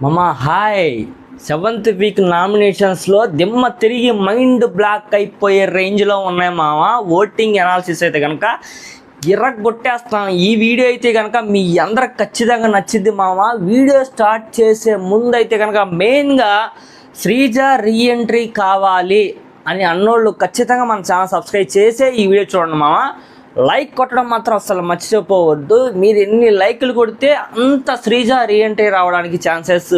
మామ hi. Seventh week నామినేషన్స్లో దిమ్మ తిరిగి మైండ్ బ్లాక్ అయిపోయే రేంజ్లో ఉన్నాయి మామ. ఓటింగ్ అనాలిసిస్ అయితే కనుక ఇరగొట్టేస్తాం. ఈ వీడియో అయితే కనుక మీ అందరికి ఖచ్చితంగా నచ్చింది మామ. వీడియో స్టార్ట్ చేసే ముందు అయితే కనుక మెయిన్గా శ్రీజ రీఎంట్రీ కావాలి అని అన్నోళ్ళు ఖచ్చితంగా మన ఛానల్ సబ్స్క్రైబ్ చేసే ఈ వీడియో చూడండి మామ. లైక్ కొట్టడం మాత్రం అసలు మర్చిపోవద్దు. మీరు ఎన్ని లైకులు కొడితే అంత శ్రీజ రీఎంట్రీ రావడానికి ఛాన్సెస్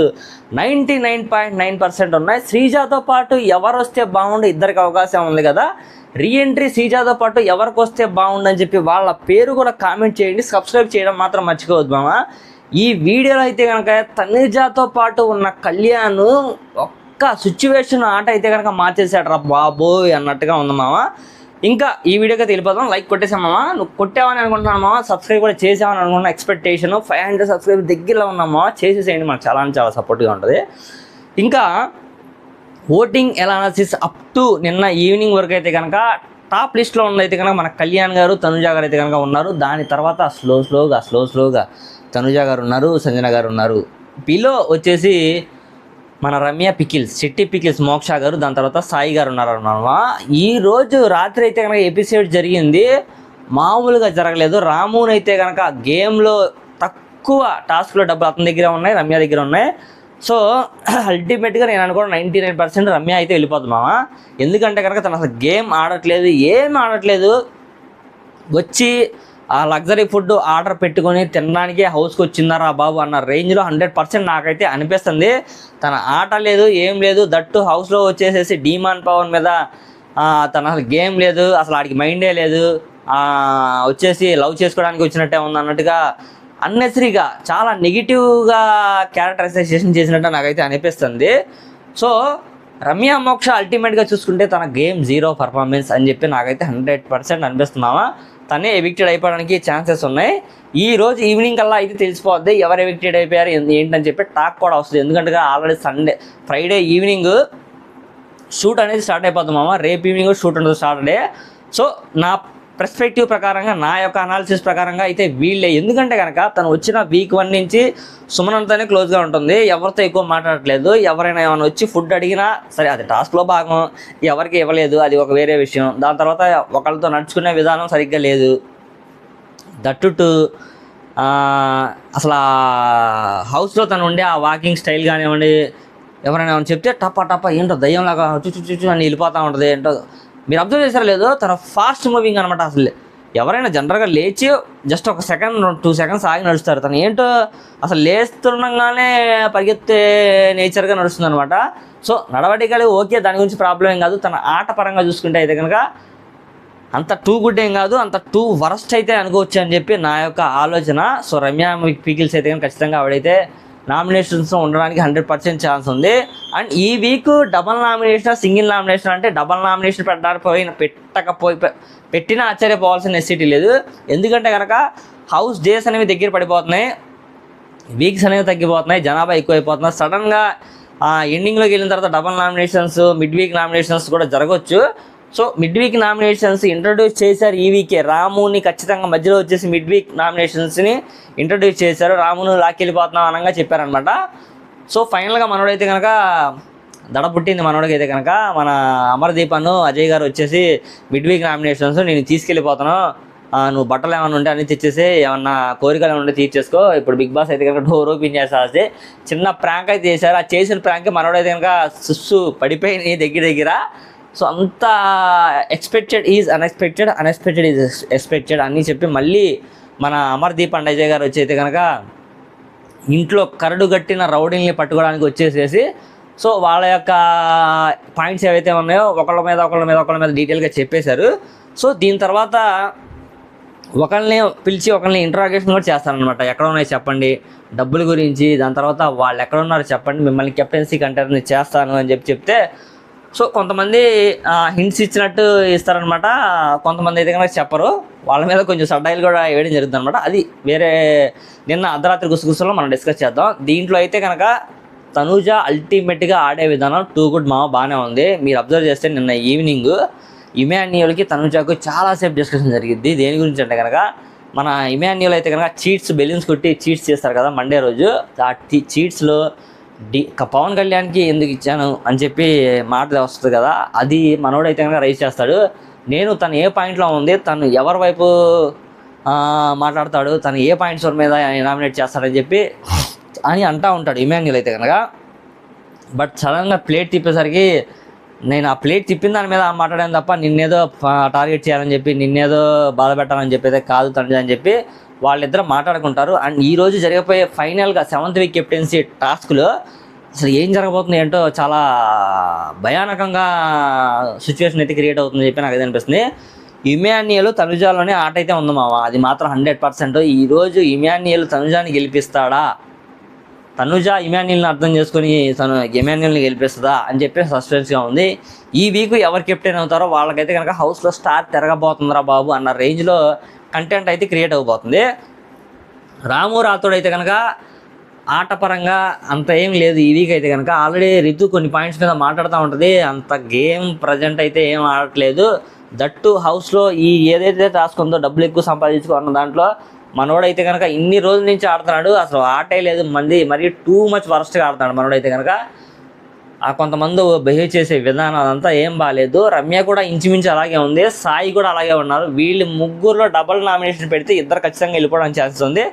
99.9% ఉన్నాయి. శ్రీజతో పాటు ఎవరు వస్తే బాగుండు, ఇద్దరికి అవకాశం ఉంది కదా. రీఎంట్రీ శ్రీజతో పాటు ఎవరికి వస్తే బాగుండని చెప్పి వాళ్ళ పేరు కూడా కామెంట్ చేయండి. సబ్స్క్రైబ్ చేయడం మాత్రం మర్చిపోవద్దు మామ. ఈ వీడియోలో అయితే కనుక తనుజతో పాటు ఉన్న కళ్యాణ్ ఒక్క సిచ్యువేషన్ ఆట అయితే కనుక మార్చేసాడు రా బాబోయ్ అన్నట్టుగా ఉంది మామ. ఇంకా ఈ వీడియోకి వెళ్ళిపోతాం. లైక్ కొట్టేసామా, నువ్వు కొట్టావని అనుకుంటున్నాను మామ. సబ్స్క్రైబ్ కూడా చేసామని అనుకున్న ఎక్స్పెక్టేషన్ 500 సబ్స్క్రైబ్ దగ్గరలో ఉన్నామా, చేసేసేయండి. మనకు చాలా సపోర్ట్గా ఉంటుంది. ఇంకా ఓటింగ్ ఎనాలిసిస్ అప్ టు నిన్న ఈవినింగ్ వరకు అయితే కనుక టాప్ లిస్ట్లో ఉన్నదైతే కనుక మన కళ్యాణ్ గారు, తనుజ గారు అయితే కనుక ఉన్నారు. దాని తర్వాత స్లోగా తనుజ గారు ఉన్నారు, సంజన గారు ఉన్నారు. బిలో వచ్చేసి మన రమ్య పికిల్స్, శెట్టి పికిల్స్, మోక్ష గారు, దాని తర్వాత సాయి గారు ఉన్నారన్నమాట. ఈరోజు రాత్రి అయితే కనుక ఎపిసోడ్ జరిగింది, మామూలుగా జరగలేదు. రాముని అయితే కనుక గేమ్లో తక్కువ టాస్క్లో డబ్బులు అతని దగ్గర ఉన్నాయి, రమ్య దగ్గర ఉన్నాయి. సో అల్టిమేట్గా నేను అనుకోవడం 99% రమ్య అయితే వెళ్ళిపోతుంది మామ. ఎందుకంటే కనుక తను అసలు గేమ్ ఆడట్లేదు, ఏం ఆడట్లేదు. వచ్చి ఆ లగ్జరీ ఫుడ్ ఆర్డర్ పెట్టుకొని తినడానికి హౌస్కి వచ్చిందారా బాబు అన్న రేంజ్లో 100% నాకైతే అనిపిస్తుంది. తన ఆట లేదు, ఏం లేదు. దట్టు హౌస్లో వచ్చేసేసి డీమాన్ పవన్ మీద తన అసలు గేమ్ లేదు, అసలు ఆడికి మైండే లేదు. వచ్చేసి లవ్ చేసుకోవడానికి వచ్చినట్టే ఉంది అన్నట్టుగా అన్నెసరీగా చాలా నెగిటివ్గా క్యారెక్టరైజేషన్ చేసినట్టు నాకైతే అనిపిస్తుంది. సో రమ్య మోక్ష అల్టిమేట్గా చూసుకుంటే తన గేమ్ 0 పర్ఫార్మెన్స్ అని చెప్పి నాకైతే 100% అనిపిస్తున్నామా. తనే ఎవిక్టెడ్ అయిపోవడానికి ఛాన్సెస్ ఉన్నాయి. ఈ రోజు ఈవినింగ్ కల్లా అయితే తెలిసిపోద్ది ఎవరు ఎవిక్టెడ్ అయిపోయారు ఏంటని చెప్పి టాక్ కూడా వస్తుంది. ఎందుకంటే ఆల్రెడీ ఫ్రైడే ఈవినింగ్ షూట్ అనేది స్టార్ట్ అయిపోతుంది మామ. రేపు ఈవినింగ్ షూట్ ఉంటుంది సాటర్డే. సో నా పర్స్పెక్టివ్ ప్రకారంగా, నా యొక్క అనాలిసిస్ ప్రకారంగా అయితే వీళ్ళే. ఎందుకంటే కనుక తను వచ్చిన వీక్ 1 నుంచి సుమనంతోనే క్లోజ్గా ఉంటుంది, ఎవరితో ఎక్కువ మాట్లాడట్లేదు. ఎవరైనా ఏమైనా వచ్చి ఫుడ్ అడిగినా సరే అది టాస్క్లో భాగం, ఎవరికి ఇవ్వలేదు, అది ఒక వేరే విషయం. దాని తర్వాత ఒకళ్ళతో నడుచుకునే విధానం సరిగ్గా లేదు. దట్టు అసలు హౌస్లో తను ఉండే ఆ వాకింగ్ స్టైల్ కానివ్వండి, ఎవరైనా ఏమైనా చెప్తే టపా ఏంటో దయ్యంలాగా చుచ్చు అని వెళ్ళిపోతూ ఉంటుంది. ఏంటో మీరు అబ్జర్వ్ చేశారో లేదో, తన ఫాస్ట్ మూవింగ్ అనమాట. అసలు ఎవరైనా జనరల్గా లేచి జస్ట్ 1 సెకండ్ 2 సెకండ్స్ ఆగి నడుస్తారు. తను ఏంటో అసలు లేస్తుండగానే పరిగెత్తే నేచర్గా నడుస్తుంది అనమాట. సో నడవడికలు ఓకే, దాని గురించి ప్రాబ్లం ఏం కాదు. తన ఆట పరంగా చూసుకుంటే అయితే కనుక అంత టూ గుడ్ ఏం కాదు, అంత టూ వరస్ట్ అయితే అనుకోవచ్చు అని చెప్పి నా యొక్క ఆలోచన. సో రమ్య పీకిల్స్ అయితే కనుక ఖచ్చితంగా ఆవిడైతే నామినేషన్స్లో ఉండడానికి 100% ఛాన్స్ ఉంది. అండ్ ఈ week double nomination, single nomination అంటే డబల్ నామినేషన్ పెట్టినా ఆశ్చర్యపోవాల్సిన నెసిటీ లేదు. ఎందుకంటే కనుక హౌస్ డేస్ అనేవి దగ్గర పడిపోతున్నాయి, వీక్స్ అనేవి తగ్గిపోతున్నాయి, జనాభా ఎక్కువైపోతున్నారు. సడన్గా ఎండింగ్లోకి వెళ్ళిన తర్వాత double nominations, mid week nominations కూడా జరగవచ్చు. So mid week nominations introduce చేశారు ఈ వీకే. రాముని ఖచ్చితంగా మధ్యలో వచ్చేసి మిడ్ వీక్ నామినేషన్స్ని ఇంట్రడ్యూస్ చేశారు. రామును లాక్కెళ్ళిపోతున్నాం అనగా చెప్పారనమాట. సో ఫైనల్గా మనోడైతే కనుక దడ పుట్టింది. మనోడికి అయితే కనుక మన అమర్దీప్ అజయ్ గారు వచ్చేసి మిడ్ వీక్ నామినేషన్స్ నేను తీసుకెళ్ళిపోతాను, నువ్వు బట్టలు ఏమైనా ఉంటే అన్ని తెచ్చేసి ఏమన్నా కోరికలు ఏమైనా ఉంటే తీర్చేసుకో. ఇప్పుడు బిగ్ బాస్ అయితే కనుక డోర్ ఓపెన్ చేసేసి చిన్న ప్రాంక్ అయితే చేశారు. ఆ చేసిన ప్రాంక్ మనోడైతే కనుక సుస్సు పడిపోయి దగ్గర. సో అంత expected is unexpected, unexpected is expected అని చెప్పి మళ్ళీ మన అమర్దీప్ అండ్ అజయ్ గారు వచ్చి అయితే కనుక ఇంట్లో కరడు గట్టిన రౌడీల్ని పట్టుకోవడానికి వచ్చేసేసి సో వాళ్ళ యొక్క పాయింట్స్ ఏవైతే ఉన్నాయో ఒకళ్ళ మీద డీటెయిల్గా చెప్పేశారు. సో దీని తర్వాత ఒకళ్ళని పిలిచి ఒకళ్ళని ఇంట్రాగేషన్ కూడా చేస్తారనమాట. ఎక్కడ ఉన్నాయి చెప్పండి, డబ్బుల గురించి, దాని తర్వాత వాళ్ళు ఎక్కడ ఉన్నారు చెప్పండి, మిమ్మల్ని కెప్టెన్సీ కంటెంట్ని చేస్తాను అని చెప్తే సో కొంతమంది హింట్స్ ఇచ్చినట్టు ఇస్తారనమాట, కొంతమంది అయితే కనుక చెప్పరు. వాళ్ళ మీద కొంచెం సడ్డాయిలు కూడా వేయడం జరుగుతుంది అనమాట. అది వేరే నిన్న అర్ధరాత్రి గుసగుసలో మనం డిస్కస్ చేద్దాం. దీంట్లో అయితే కనుక తనుజ అల్టిమేట్గా ఆడే విధానం టూ గుడ్ మామ బాగానే ఉంది. మీరు అబ్జర్వ్ చేస్తే నిన్న ఈవినింగ్ ఇమాన్యుయల్కి తనుజకు చాలాసేపు డిస్కషన్ జరిగింది. దేని గురించి అంటే కనుక మన ఇమాన్యుయల్ అయితే కనుక బెలూన్స్ కొట్టి చీట్స్ చేస్తారు కదా మండే రోజు. ఆ చీట్స్లో పవన్ కళ్యాణ్కి ఎందుకు ఇచ్చాను అని చెప్పి మాట వస్తుంది కదా, అది మనోడైతే కనుక రైజ్ చేస్తాడు. నేను తను ఏ పాయింట్లో ఉంది, తను ఎవరి వైపు మాట్లాడతాడు, తను ఏ పాయింట్స్ మీద నామినేట్ చేస్తాడని చెప్పి అని అంటూ ఉంటాడు ఇమాన్యుల్ అయితే కనుక. బట్ సడన్గా ప్లేట్ తిప్పేసరికి నేను ఆ ప్లేట్ తిప్పిన దాని మీద మాట్లాడాను తప్ప నిన్నేదో టార్గెట్ చేయాలని చెప్పి, నిన్నేదో బాధ పెట్టాలని చెప్పి అయితే కాదు తండ్రి అని చెప్పి వాళ్ళిద్దరు మాట్లాడుకుంటారు. అండ్ ఈరోజు జరిగిపోయే ఫైనల్గా 7th వీక్ కెప్టెన్సీ టాస్క్లో అసలు ఏం జరగబోతుంది ఏంటో చాలా భయానకంగా సిచ్యువేషన్ అయితే క్రియేట్ అవుతుందని చెప్పి నాకు అయితే అనిపిస్తుంది. ఇమాన్యుల్ తనుజాలోనే ఆట అయితే ఉంది మామ, అది మాత్రం 100%. ఈరోజు ఇమాన్యుల్ తనుజాని గెలిపిస్తాడా, తనుజ ఇమాన్యుల్ని అర్థం చేసుకొని తను ఇమాన్యుల్ని గెలిపిస్తుందా అని చెప్పి సస్పెన్స్గా ఉంది. ఈ వీక్ ఎవరు కెప్టెన్ అవుతారో వాళ్ళకైతే కనుక హౌస్లో స్టార్ తిరగబోతుందిరా బాబు అన్న రేంజ్లో కంటెంట్ అయితే క్రియేట్ అయిపోతుంది. రాము రాథోడ్ అయితే కనుక ఆటపరంగా అంత ఏం లేదు ఈ వీక్ అయితే కనుక. ఆల్రెడీ రితు కొన్ని పాయింట్స్ మీద మాట్లాడుతూ ఉంటుంది, అంత గేమ్ ప్రజెంట్ అయితే ఏం ఆడట్లేదు. దట్టు హౌస్లో ఈ ఏదైతే టాస్క్ ఉందో డబ్బులు ఎక్కువ సంపాదించుకున్న దాంట్లో మనోడైతే కనుక ఇన్ని రోజుల నుంచి ఆడుతున్నాడు, అసలు ఆటే లేదు. మరీ టూ మచ్ వరస్ట్గా ఆడుతున్నాడు మనోడైతే కనుక. ఆ కొంతమంది బిహేవ్ చేసే విధానం అదంతా ఏం బాగాలేదు. రమ్య కూడా ఇంచుమించు అలాగే ఉంది, సాయి కూడా అలాగే ఉన్నారు. వీళ్ళు ముగ్గురులో డబుల్ నామినేషన్ పెడితే ఇద్దరు ఖచ్చితంగా వెళ్ళిపోవడానికి ఛాన్స్ ఉంది.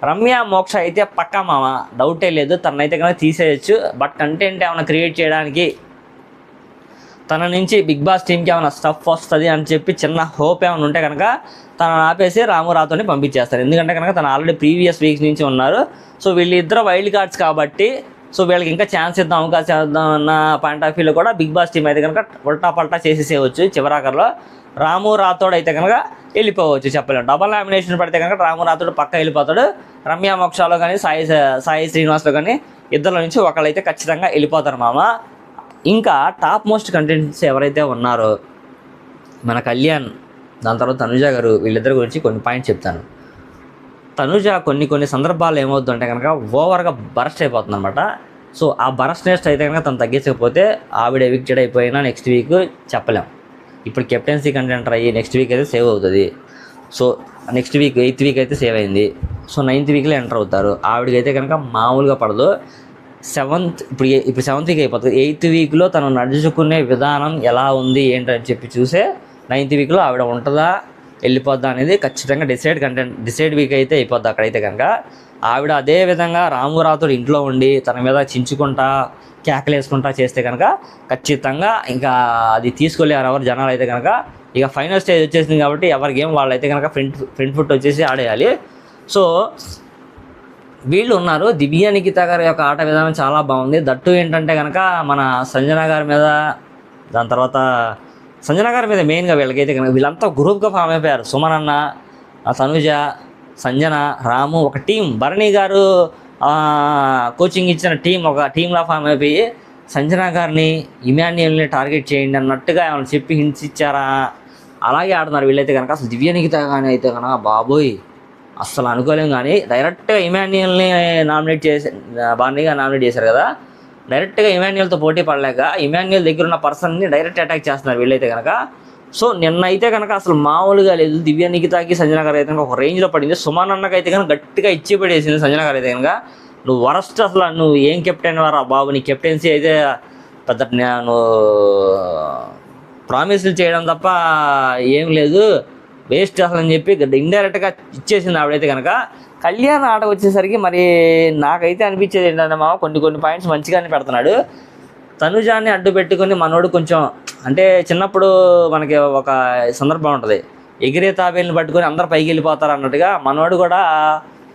రమ్య మోక్ష అయితే పక్కా మామ, డౌటే లేదు, తనైతే కనుక తీసేయచ్చు. బట్ కంటెంట్ ఏమైనా క్రియేట్ చేయడానికి తన నుంచి బిగ్ బాస్ టీమ్కి ఏమైనా స్టఫ్ వస్తుంది అని చెప్పి చిన్న హోప్ ఏమైనా ఉంటే కనుక తనను ఆపేసి రాము రాథోడ్ని పంపించేస్తారు. ఎందుకంటే కనుక తను ఆల్రెడీ ప్రీవియస్ వీక్స్ నుంచి ఉన్నారు. సో వీళ్ళిద్దరు వైల్డ్ కార్డ్స్ కాబట్టి సో వీళ్ళకి ఇంకా ఛాన్స్ ఇద్దాం, అవకాశం ఇద్దాం అన్న పాయింట్ ఆఫ్ వ్యూలో కూడా బిగ్ బాస్ టీం అయితే కనుక ఉల్టా పల్టా చేసేసేయచ్చు. చివరాకర్లో రాము రాథోడ్ అయితే కనుక వెళ్ళిపోవచ్చు, చెప్పలేము. డబల్ నామినేషన్ పడితే కనుక రాము రాథోడ్ పక్క వెళ్ళిపోతాడు. రమ్య మోక్షలో కానీ సాయి శ్రీనివాస్లో కానీ ఇద్దరిలో నుంచి ఒకళ్ళైతే ఖచ్చితంగా వెళ్ళిపోతారు మామ. ఇంకా టాప్ మోస్ట్ కంటెంట్స్ ఎవరైతే ఉన్నారో మన కళ్యాణ్, దాని తర్వాత తనుజ గారు, వీళ్ళిద్దరి గురించి కొన్ని పాయింట్స్ చెప్తాను. తనుజ కొన్ని సందర్భాల్లో ఏమవుతుందంటే కనుక ఓవర్గా బరస్ట్ అయిపోతుంది అనమాట. సో ఆ బరస్ట్నెస్ అయితే కనుక తను తగ్గించకపోతే ఆవిడ ఎవిక్టెడ్ అయిపోయినా నెక్స్ట్ వీక్ చెప్పలేం. ఇప్పుడు కెప్టెన్సీ కంటెంటర్ అయ్యి నెక్స్ట్ వీక్ అయితే సేవ్ అవుతుంది. So next week 8th week అయితే సేవ్ అయింది. సో 9th వీక్లో ఎంటర్ అవుతారు. ఆవిడకైతే కనుక మామూలుగా పడదు. ఇప్పుడు 7th వీక్ అయిపోతుంది. 8th వీక్లో తను నడుచుకునే విధానం ఎలా ఉంది ఏంటని చెప్పి చూసే 9th వీక్లో ఆవిడ ఉంటుందా వెళ్ళిపోద్దా అనేది ఖచ్చితంగా డిసైడ్ వీక్ అయితే అయిపోద్ది. అక్కడైతే కనుక ఆవిడ అదే విధంగా రాము రాథోడ్ ఇంట్లో ఉండి తన మీద చించుకుంటా కేకలేసుకుంటా చేస్తే కనుక ఖచ్చితంగా ఇంకా అది తీసుకోలేరు ఎవరు జనాలు అయితే కనుక. ఇక ఫైనల్ స్టేజ్ వచ్చేసింది కాబట్టి ఎవరి గేమ్ వాళ్ళైతే కనుక ఫ్రంట్ ఫుట్ వచ్చేసి ఆడేయాలి. సో వీళ్ళు ఉన్నారు. దివ్య నిఖిత గారి యొక్క ఆట విధానం చాలా బాగుంది. దట్టు ఏంటంటే కనుక మన సంజన గారి మీద, దాని తర్వాత సంజన గారి మీద మెయిన్గా వీళ్ళకైతే కనుక వీళ్ళంతా గ్రూప్గా ఫామ్ అయిపోయారు. సుమన్ అన్న, తనుజ, సంజన, రాము ఒక టీం. భరణి గారు కోచింగ్ ఇచ్చిన టీం ఒక టీంలా ఫామ్ అయిపోయి సంజన గారిని ఇమాన్యుల్ని టార్గెట్ చేయండి అన్నట్టుగా ఏమైనా చెప్పి హింట్స్ ఇచ్చారా, అలాగే ఆడుతున్నారు వీళ్ళైతే కనుక. అసలు దివ్య నిఖిత కానీ అయితే కనుక బాబోయ్ అస్సలు అనుకోలేం. కానీ డైరెక్ట్గా ఇమాన్యుల్ని బార్నీగా నామినేట్ చేశారు కదా, డైరెక్ట్గా ఇమాన్యుల్తో పోటీ పడలేక ఇమాన్యుల్ దగ్గర ఉన్న పర్సన్ని డైరెక్ట్ అటాక్ చేస్తున్నారు వీళ్ళైతే కనుక. సో నిన్న అయితే కనుక అసలు మామూలుగా లేదు. దివ్య నిఖితాకి సంజన గారు అయితే కనుక ఒక రేంజ్లో పడింది. సుమన్ అన్నకి అయితే కనుక గట్టిగా ఇచ్చి పడేసింది సంజన గారు అయితే కనుక. నువ్వు వరస్ట్, అసలు నువ్వు ఏం కెప్టెన్ వారా బాబు, నీ కెప్టెన్సీ అయితే పెద్ద నువ్వు ప్రామిస్లు చేయడం తప్ప ఏం లేదు, వేస్ట్ అసలు అని చెప్పి ఇండైరెక్ట్గా ఇచ్చేసింది ఆవిడైతే కనుక. కళ్యాణ్ ఆట వచ్చేసరికి మరి నాకైతే అనిపించేది ఏంటంటే మామ కొన్ని పాయింట్స్ మంచిగానే పెడుతున్నాడు. తనుజాన్ని అడ్డు పెట్టుకొని మనోడు కొంచెం అంటే చిన్నప్పుడు మనకి ఒక సందర్భం ఉంటుంది, ఎగిరే తాబేల్ని పట్టుకొని అందరు పైకి వెళ్ళిపోతారు అన్నట్టుగా మనోడు కూడా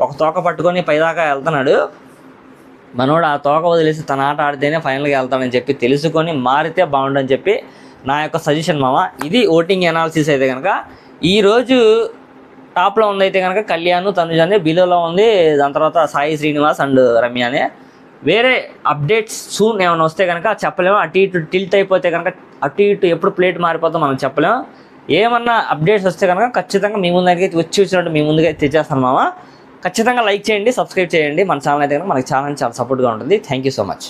ఒక తోక పట్టుకొని పైదాకా వెళ్తున్నాడు. మనోడు ఆ తోక వదిలేసి తన ఆట ఆడితేనే ఫైనల్గా వెళ్తాడని చెప్పి తెలుసుకొని మారితే బాగుండని చెప్పి నా యొక్క సజెషన్ మామ. ఇది ఓటింగ్ అనాలిసిస్ అయితే కనుక. ఈరోజు టాప్లో ఉందైతే కనుక కళ్యాణ్, తనుజాని, బిలోలో ఉంది, దాని తర్వాత సాయి శ్రీనివాస్ అండ్ రమ్యానే. వేరే అప్డేట్స్ సూన్ ఏమైనా వస్తే కనుక చెప్పలేము. అటు ఇటు టిల్ట్ అయిపోతే కనుక అటు ఇటు ఎప్పుడు ప్లేట్ మారిపోతాం మనం చెప్పలేము. ఏమన్నా అప్డేట్స్ వస్తే కనుక ఖచ్చితంగా మీ ముందరికి వచ్చినట్టు మీ ముందుగా తెచ్చేస్తాను మామ. ఖచ్చితంగా లైక్ చేయండి, సబ్స్క్రైబ్ చేయండి మన ఛానల్ అయితే కనుక. మనకి ఛానల్ చాలా సపోర్ట్గా ఉంటుంది. Thank you so much.